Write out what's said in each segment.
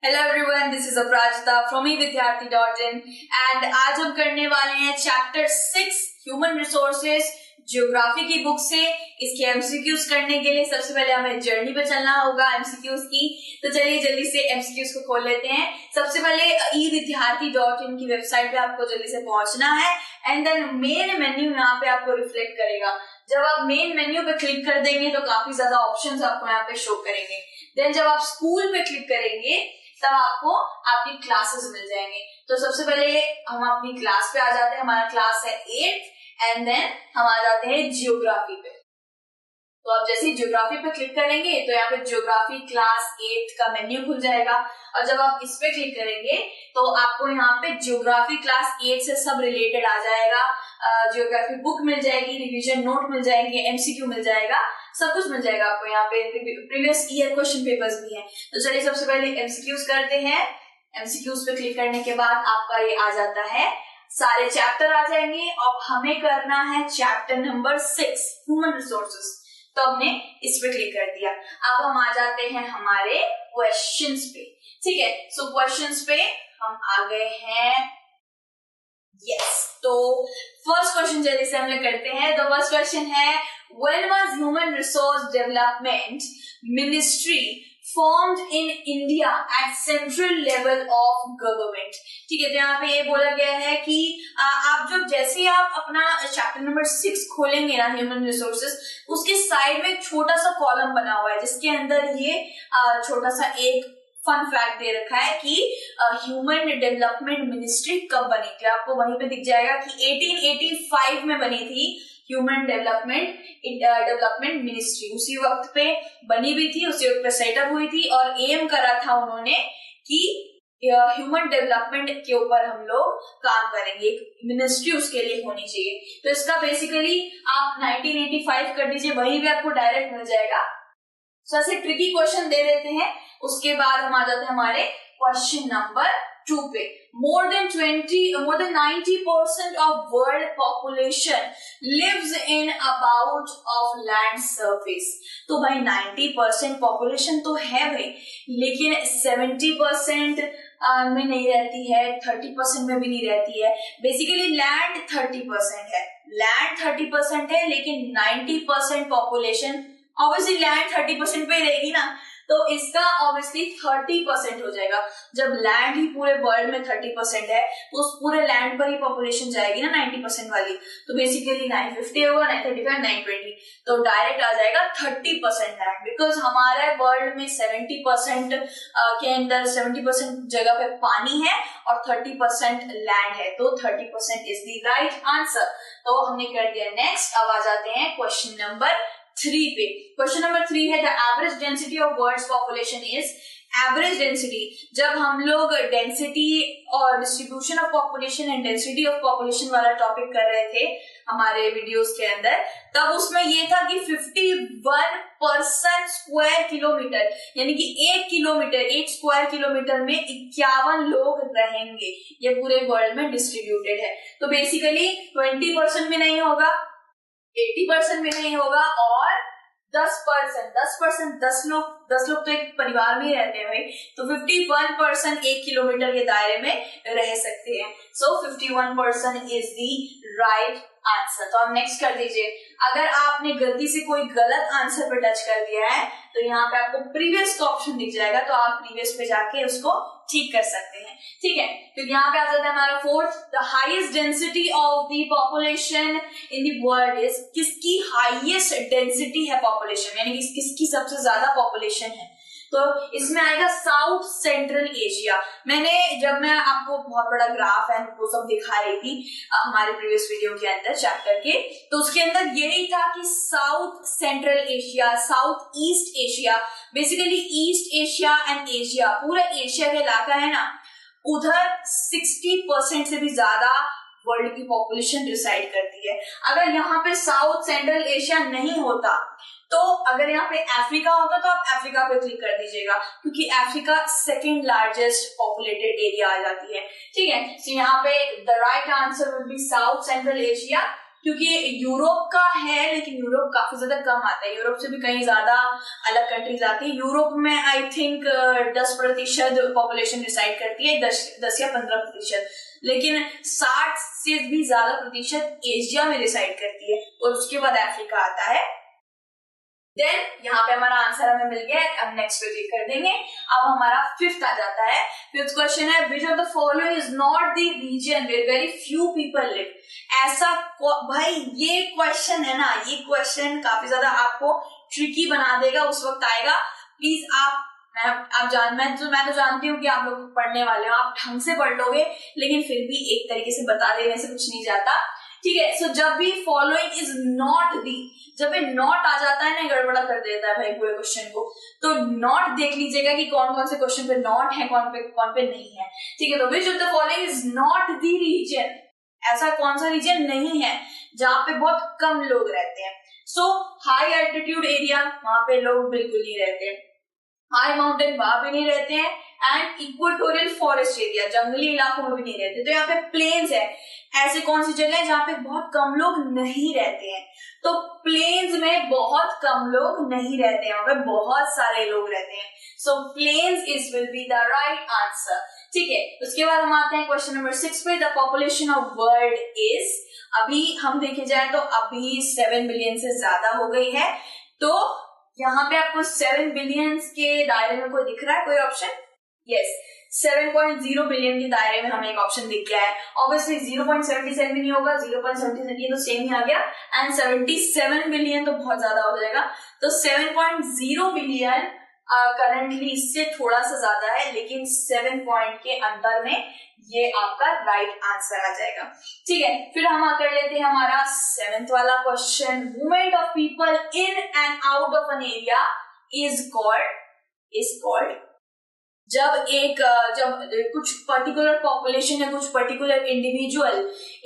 Hello everyone, this is Aparajita from evidyarthi.in and आज हम करने वाले हैं चैप्टर 6 ह्यूमन रिसोर्सेज ज्योग्राफी की बुक से। इसके एमसीक्यूज करने के लिए सबसे पहले हमें जर्नी पे चलना होगा एमसीक्यूज की। तो चलिए जल्दी से एमसीक्यूज को खोल लेते हैं। सबसे पहले evidyarthi.in की वेबसाइट पे आपको जल्दी से पहुंचना है एंड देन मेन मेन्यू यहाँ पे आपको रिफ्लेक्ट करेगा। जब आप मेन मेन्यू पे क्लिक कर देंगे तो काफी ज्यादा ऑप्शंस आपको यहाँ पे शो करेंगे। देन जब आप स्कूल पे क्लिक करेंगे तब आपको आपकी क्लासेस मिल जाएंगे। तो सबसे पहले हम अपनी क्लास पे आ जाते हैं। हमारा क्लास है 8th एंड देन हम आ जाते हैं जियोग्राफी पे। तो आप जैसे ही जियोग्राफी पे क्लिक करेंगे तो यहाँ पे जियोग्राफी क्लास 8 का मेन्यू खुल जाएगा और जब आप इस पे क्लिक करेंगे तो आपको यहाँ पे जियोग्राफी क्लास 8 से सब रिलेटेड आ जाएगा। जियोग्राफी बुक मिल जाएगी, रिवीजन नोट मिल जाएंगे, एमसीक्यू मिल जाएगा, सब कुछ मिल जाएगा आपको। यहाँ पे प्रीवियस ईयर क्वेश्चन पेपर्स भी हैं। तो चलिए सबसे पहले एमसीक्यूज करते हैं। एमसीक्यूज पे क्लिक करने के बाद आपका ये आ जाता है, सारे चैप्टर आ जाएंगे और हमें करना है चैप्टर नंबर 6 ह्यूमन रिसोर्सेज। तो हमने इस पे क्लिक कर दिया। अब हम आ जाते हैं हमारे क्वेश्चंस पे। ठीक है, सो क्वेश्चंस पे हम आ गए हैं। यस, तो फर्स्ट क्वेश्चन जल्दी से हम लोग करते हैं। तो फर्स्ट क्वेश्चन है, when was human resource development ministry formed in India at central level of government? ठीक है, तो यहाँ पे ये बोला गया है कि आप जब जैसे आप अपना चैप्टर नंबर 6 खोलेंगे ना ह्यूमन रिसोर्सेज, उसके साइड में एक छोटा सा कॉलम बना हुआ है जिसके अंदर ये छोटा सा एक फन फैक्ट दे रखा है कि ह्यूमन डेवलपमेंट मिनिस्ट्री कब बनी थी। आपको वहीं पे दिख जाएगा कि 1885 में बनी थी ह्यूमन डेवलपमेंट मिनिस्ट्री। उसी वक्त पे बनी भी थी, उसी वक्त पे सेटअप हुई थी और एम करा था उन्होंने कि ह्यूमन डेवलपमेंट के ऊपर हम लोग काम करेंगे, एक मिनिस्ट्री उसके लिए होनी चाहिए। तो इसका बेसिकली आप 1985 कर दीजिए, वहीं भी आपको डायरेक्ट मिल जाएगा। तो ऐसे ट्रिकी क्वेश्चन दे देते हैं। उसके बाद हम आ जाते हैं हमारे क्वेश्चन नंबर 2 पे। more than 90% of world population lives in about of land surface। तो भाई 90% पॉपुलेशन तो है भाई, लेकिन 70% में नहीं रहती है, 30% में भी नहीं रहती है। बेसिकली लैंड 30% है, लैंड 30% है, लेकिन 90% पॉपुलेशन ऑब्वियसली लैंड 30% पे रहेगी ना, तो इसका ऑब्वियसली 30% हो जाएगा। जब लैंड ही पूरे वर्ल्ड में 30% है तो उस पूरे लैंड पर ही पॉपुलेशन जाएगी ना 90% वाली। तो बेसिकली 950 होगा, 935, 920, तो डायरेक्ट आ जाएगा 30% लैंड। बिकॉज हमारे वर्ल्ड में 70% के अंदर 70% जगह पे पानी है और 30% लैंड है, तो 30% इज द राइट आंसर। तो हमने कर दिया। नेक्स्ट अब आ जाते हैं क्वेश्चन नंबर 3 पे। क्वेश्चन नंबर 3 है, the average density of world's population is. Average density, जब हम लोग डेंसिटी और distribution of population and density of population वाला टॉपिक कर रहे थे हमारे वीडियोस के अंदर, तब उसमें ये था कि 51% स्क्वायर किलोमीटर, यानी कि 1 किलोमीटर, 1 स्क्वायर किलोमीटर में 51 लोग रहेंगे। ये पूरे वर्ल्ड में डिस्ट्रीब्यूटेड है। तो बेसिकली 20% में नहीं होगा, 80% में नहीं होगा और 10% 10 लोग तो एक परिवार में ही रहते हैं भाई। तो 51% 1 किलोमीटर के दायरे में रह सकते हैं। सो 51% इज द राइट आंसर। तो आप नेक्स्ट कर दीजिए। अगर आपने गलती से कोई गलत आंसर पे टच कर दिया है तो यहाँ पे आपको प्रीवियस का ऑप्शन दिख जाएगा, तो आप प्रीवियस पे जाके उसको ठीक कर सकते हैं। ठीक है, तो यहाँ पे आ जाता है हमारा 4th, the highest density of the population in the world is. किसकी हाईएस्ट डेंसिटी है पॉपुलेशन, यानी कि किसकी सबसे ज्यादा पॉपुलेशन है। तो इसमें आएगा साउथ सेंट्रल एशिया। जब मैं आपको बहुत बड़ा ग्राफ है वो सब दिखा रही थी हमारे प्रीवियस वीडियो के अंदर चैप्टर के, तो उसके अंदर यही था कि south Central Asia, south east Asia, basically east Asia and Asia, पूरा एशिया का इलाका है ना, उधर 60% से भी ज्यादा वर्ल्ड की पॉपुलेशन रिसाइड करती है। अगर यहाँ पे साउथ सेंट्रल एशिया नहीं होता, तो अगर यहाँ पे अफ्रीका होता तो आप अफ्रीका पे क्लिक कर दीजिएगा, क्योंकि Africa second largest populated area आ जाती है। ठीक है, तो यहाँ पे the right answer will be South Central Asia क्योंकि यूरोप का है, लेकिन यूरोप काफी ज्यादा कम आता है, यूरोप से भी कहीं ज्यादा अलग कंट्रीज आती है। यूरोप में आई थिंक 10% पॉपुलेशन डिसाइड करती है, 10 या 15%, लेकिन 60 से भी ज्यादा प्रतिशत एशिया में डिसाइड करती है, और उसके बाद अफ्रीका आता है। देन यहाँ पे हमारा आंसर हमें मिल गया, अब नेक्स्ट पे क्लिक कर देंगे। अब हमारा फिफ्थ आ जाता है। फिफ्थ क्वेश्चन है, which of the following is not the reason where very few people live. ऐसा भाई ये क्वेश्चन है ना, ये क्वेश्चन काफी ज्यादा आपको ट्रिकी बना देगा, उस वक्त आएगा। प्लीज मैं तो जानती हूँ कि आप लोग पढ़ने वाले हो, आप ढंग से पढ़ लोगे, लेकिन फिर भी एक तरीके से बता देने से कुछ नहीं जाता, ठीक है। सो जब भी फॉलोइंग इज नॉट दी, जब ये नॉट आ जाता है ना, गड़बड़ा कर देता है भाई पूरे क्वेश्चन को। तो नॉट देख लीजिएगा कि कौन कौन से क्वेश्चन पे नॉट है, कौन पे नहीं है, ठीक है। तो which of the following is not the reason, ऐसा कौन सा रीजन नहीं है जहाँ पे बहुत कम लोग रहते हैं। सो हाई एल्टीट्यूड एरिया, वहां पे लोग बिल्कुल नहीं रहते, हाई माउंटेन वहां भी नहीं रहते हैं, एंड इक्वेटोरियल फॉरेस्ट एरिया, जंगली इलाकों में भी नहीं रहते। तो यहाँ पे प्लेन्स है, ऐसे कौन सी जगह है जहाँ पे बहुत कम लोग नहीं रहते हैं। तो प्लेन्स में बहुत कम लोग नहीं रहते हैं, वहां पे बहुत सारे लोग रहते हैं। So plains is will be the right answer, ठीक है। उसके बाद हम आते हैं क्वेश्चन नंबर 6 पे। The population of world is, अभी हम देखे जाए तो अभी 7 बिलियन से ज्यादा हो गई है। तो यहाँ पे आपको 7 बिलियन के दायरे में कोई दिख रहा है, कोई ऑप्शन? यस, 7.0 बिलियन के दायरे में हमें एक ऑप्शन दिख गया है। ऑब्वियसली 0.77 भी नहीं होगा, 0.77 ये तो सेम ही आ गया, एंड 77 बिलियन तो बहुत ज्यादा हो जाएगा। तो 7.0 बिलियन करंटली इससे थोड़ा सा ज्यादा है, लेकिन 7 पॉइंट के अंदर में ये आपका राइट आंसर आ जाएगा, ठीक है। फिर हम कर लेते हैं हमारा 7th वाला question. Movement of people in and out of an area is called जब कुछ पर्टिकुलर पॉपुलेशन या कुछ पर्टिकुलर इंडिविजुअल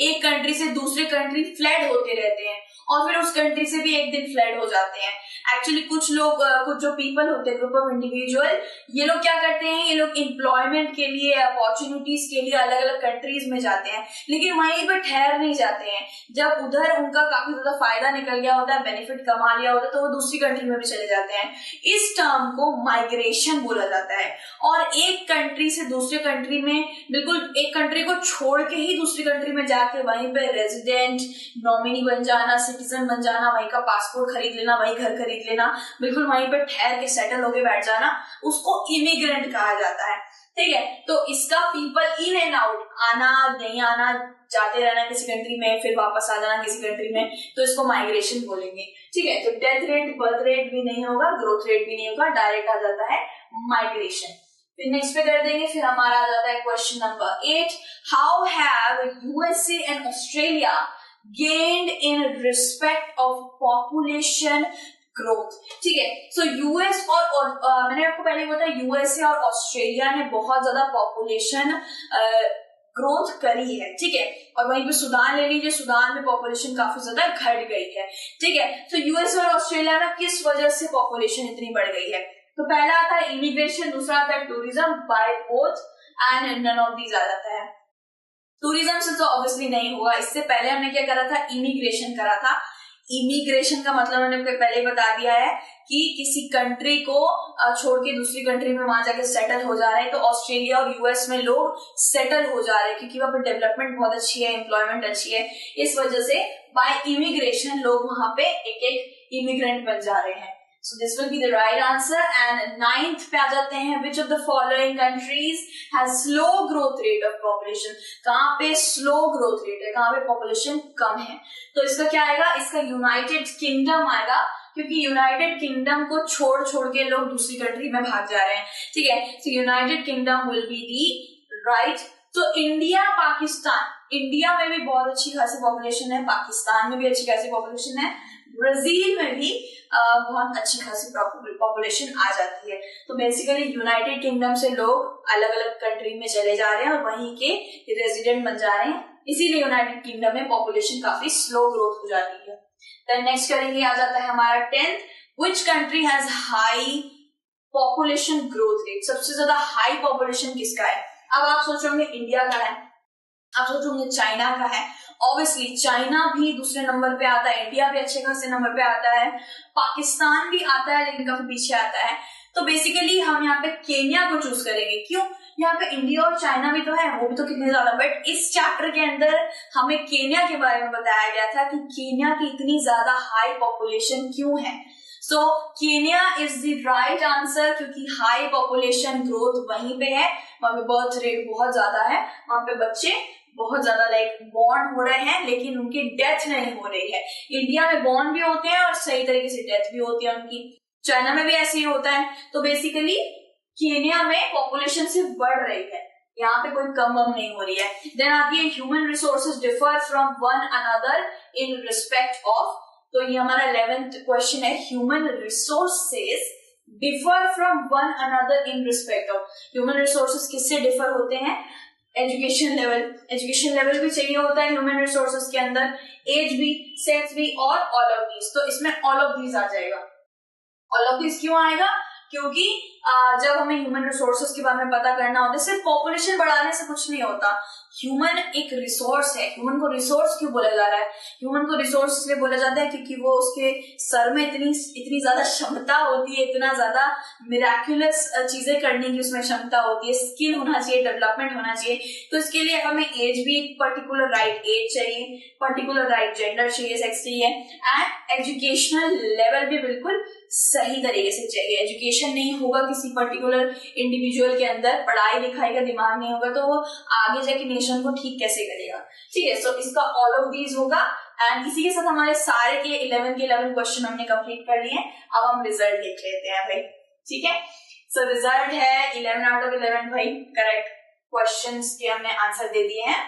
एक कंट्री से दूसरे कंट्री फ्लड होते रहते हैं, और फिर उस कंट्री से भी एक दिन फ्लड हो जाते हैं। एक्चुअली कुछ जो पीपल होते हैं, ग्रुप ऑफ इंडिविजुअल, ये लोग क्या करते हैं, ये लोग एम्प्लॉयमेंट के लिए, अपॉर्चुनिटीज के लिए अलग अलग कंट्रीज में जाते हैं, लेकिन वहीं पर ठहर नहीं जाते हैं। जब उधर उनका काफी ज्यादा फायदा निकल गया होता है, बेनिफिट कमा लिया होता है, तो वो दूसरी कंट्री में भी चले जाते हैं। इस टर्म को माइग्रेशन बोला जाता है। और एक कंट्री से दूसरे कंट्री में, बिल्कुल एक कंट्री को छोड़ के ही दूसरी कंट्री में जाके वहीं पे रेजिडेंट, नॉमिनी बन जाना, सिटीजन बन जाना, वहीं का पासपोर्ट खरीद लेना, वहीं घर खरीद लेना, बिल्कुल वहीं पे ठहर के सेटल होके बैठ जाना, उसको इमिग्रेंट कहा जाता है, ठीक है। तो इसका पीपल इन एंड आउट, आना नहीं आना, जाते रहना किसी कंट्री में, फिर वापस आ जाना किसी कंट्री में, तो इसको माइग्रेशन बोलेंगे, ठीक है। तो डेथ रेट, बर्थ रेट भी नहीं होगा, ग्रोथ रेट भी नहीं होगा, डायरेक्ट आ जाता है माइग्रेशन। फिर नेक्स्ट पे कर देंगे। फिर हमारा आ जाता है question number 8। How have USA and Australia gained in respect of population growth, ठीक है। सो यूएस और मैंने आपको पहले बताया, यूएसए और ऑस्ट्रेलिया ने बहुत ज्यादा पॉपुलेशन ग्रोथ करी है, ठीक है। और वहीं पे सूडान ले लीजिए, सूडान में पॉपुलेशन काफी ज्यादा घट गई है, ठीक है। तो यूएस और ऑस्ट्रेलिया में किस वजह से पॉपुलेशन इतनी बढ़ गई है? तो पहला आता है इमिग्रेशन, दूसरा आता है tourism, by both and none of these आ जाता है। टूरिज्म से तो ऑब्वियसली नहीं हुआ, इससे पहले हमने क्या करा था, इमिग्रेशन करा था। इमिग्रेशन का मतलब मैंने आपको पहले ही बता दिया है कि किसी कंट्री को छोड़ के दूसरी कंट्री में वहां जाके सेटल हो जा रहे हैं। तो ऑस्ट्रेलिया और यूएस में लोग सेटल हो जा रहे हैं क्योंकि वहां पे डेवलपमेंट बहुत अच्छी है, एम्प्लॉयमेंट अच्छी है, इस वजह से बाय इमिग्रेशन लोग वहां पे एक एक इमिग्रेंट बन जा रहे हैं। So this will be the right answer. And 9th पे आ जाते हैं, which of the following countries has slow growth rate of population? कहाँ पे slow growth rate है, कहाँ पे population कम है? तो इसका क्या आएगा, इसका यूनाइटेड किंगडम आएगा, क्योंकि यूनाइटेड किंगडम को छोड़ के लोग दूसरी कंट्री में भाग जा रहे हैं, ठीक है। So United kingdom will be the right. तो इंडिया, पाकिस्तान, इंडिया में भी बहुत अच्छी खासी पॉपुलेशन है, पाकिस्तान में भी अच्छी खासी पॉपुलेशन है, ब्राजील में भी बहुत अच्छी खासी पॉपुलेशन आ जाती है। तो बेसिकली यूनाइटेड किंगडम से लोग अलग अलग कंट्री में चले जा रहे हैं और वहीं के रेजिडेंट बन जा रहे हैं, इसीलिए यूनाइटेड किंगडम में पॉपुलेशन काफी स्लो ग्रोथ हो जाती है। देन नेक्स्ट करेंगे, आ जाता है हमारा 10th। Which country has high population growth rate? सबसे ज्यादा हाई पॉपुलेशन किसका है? अब आप सोचोगे इंडिया का है, आप सोचोगे चाइना का है, ऑब्वियसली चाइना भी दूसरे नंबर पे आता है, इंडिया भी अच्छे खासे नंबर पे आता है, पाकिस्तान भी आता है लेकिन काफी पीछे आता है। तो बेसिकली हम यहाँ पे केन्या को चूज करेंगे। क्यों? यहाँ पे इंडिया और चाइना भी तो है, वो भी तो कितने ज्यादा, बट इस चैप्टर के अंदर हमें केन्या के बारे में बताया गया था कि केन्या की इतनी ज्यादा हाई पॉपुलेशन क्यों है। So Kenya is the right answer, क्योंकि हाई पॉपुलेशन ग्रोथ वहीं पे है, वहां पे बर्थ रेट बहुत ज्यादा है, वहां पे बच्चे बहुत ज्यादा बॉर्न हो रहे हैं लेकिन उनकी डेथ नहीं हो रही है। इंडिया में बॉर्न भी होते हैं और सही तरीके से डेथ भी होती है उनकी, चाइना में भी ऐसे ही होता है। तो बेसिकली केन्या में पॉपुलेशन सिर्फ बढ़ रही है, यहाँ पे कोई कम नहीं हो रही है। देन आती है human resources differ from one another in respect of, तो ये हमारा 11th क्वेश्चन है, human resources differ from one another in respect of. Human resources किससे डिफर होते हैं? एजुकेशन लेवल, एजुकेशन लेवल भी चाहिए होता है ह्यूमन रिसोर्सेज के अंदर, एज भी, सेक्स भी और ऑल ऑफ दीज। तो इसमें ऑल ऑफ दीज आ जाएगा। ऑल ऑफ दिस क्यों आएगा? क्योंकि जब हमें ह्यूमन रिसोर्सेज के बारे में पता करना होता है, सिर्फ पॉपुलेशन बढ़ाने से कुछ नहीं होता। ह्यूमन एक रिसोर्स है। ह्यूमन को रिसोर्स क्यों बोला जा रहा है? ह्यूमन को रिसोर्स इसलिए बोला जाता है क्योंकि वो उसके सर में इतनी ज्यादा क्षमता होती है, इतना ज्यादा मिराक्युलस चीजें करने की उसमें क्षमता होती है, स्किल होना चाहिए, डेवलपमेंट होना चाहिए। तो इसके लिए हमें एज भी, एक पर्टिकुलर राइट एज चाहिए, पर्टिकुलर राइट जेंडर चाहिए, सेक्स चाहिए, एंड एजुकेशनल लेवल भी बिल्कुल सही तरीके से चाहिए। एजुकेशन नहीं होगा किसी पर्टिकुलर इंडिविजुअल के अंदर, पढ़ाई लिखाई का दिमाग नहीं होगा, तो वो आगे जाके नेशन को ठीक कैसे करेगा। ठीक है, सो इसका ऑल ऑफ दीज होगा। एंड इसी के साथ हमारे सारे के 11 क्वेश्चन हमने कंप्लीट कर लिए। अब हम रिजल्ट देख लेते हैं भाई। ठीक है, सो रिजल्ट है 11 आउट ऑफ 11 भाई, करेक्ट क्वेश्चंस के हमने आंसर दे दिए हैं।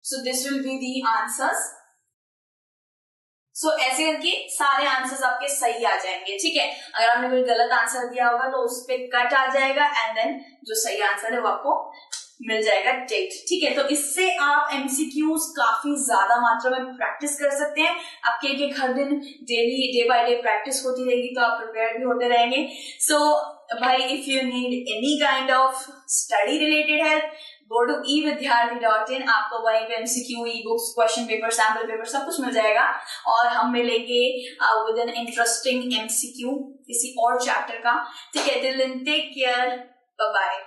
So this will be the answers. So ऐसे करके सारे आंसर्स आपके सही आ जाएंगे। ठीक है, अगर आपने कोई गलत आंसर दिया होगा तो उस पे कट आ जाएगा, एंड देन जो सही आंसर है वो आपको मिल जाएगा टिक। ठीक है, तो इससे आप एमसीक्यूज काफी ज्यादा मात्रा में प्रैक्टिस कर सकते हैं। आपके एक हर दिन daily day by day practice होती रहेगी तो आप प्रिपेयर भी होते रहेंगे। सो भाई, if you need any kind of study related help, go to evidyarthi.in। आपको वहीं पे MCQ, e books, question paper, sample paper सब कुछ मिल जाएगा। और हम मिलेंगे विद एन इंटरेस्टिंग एमसीक्यू किसी और चैप्टर का। ठीक है, till then take care, bye bye.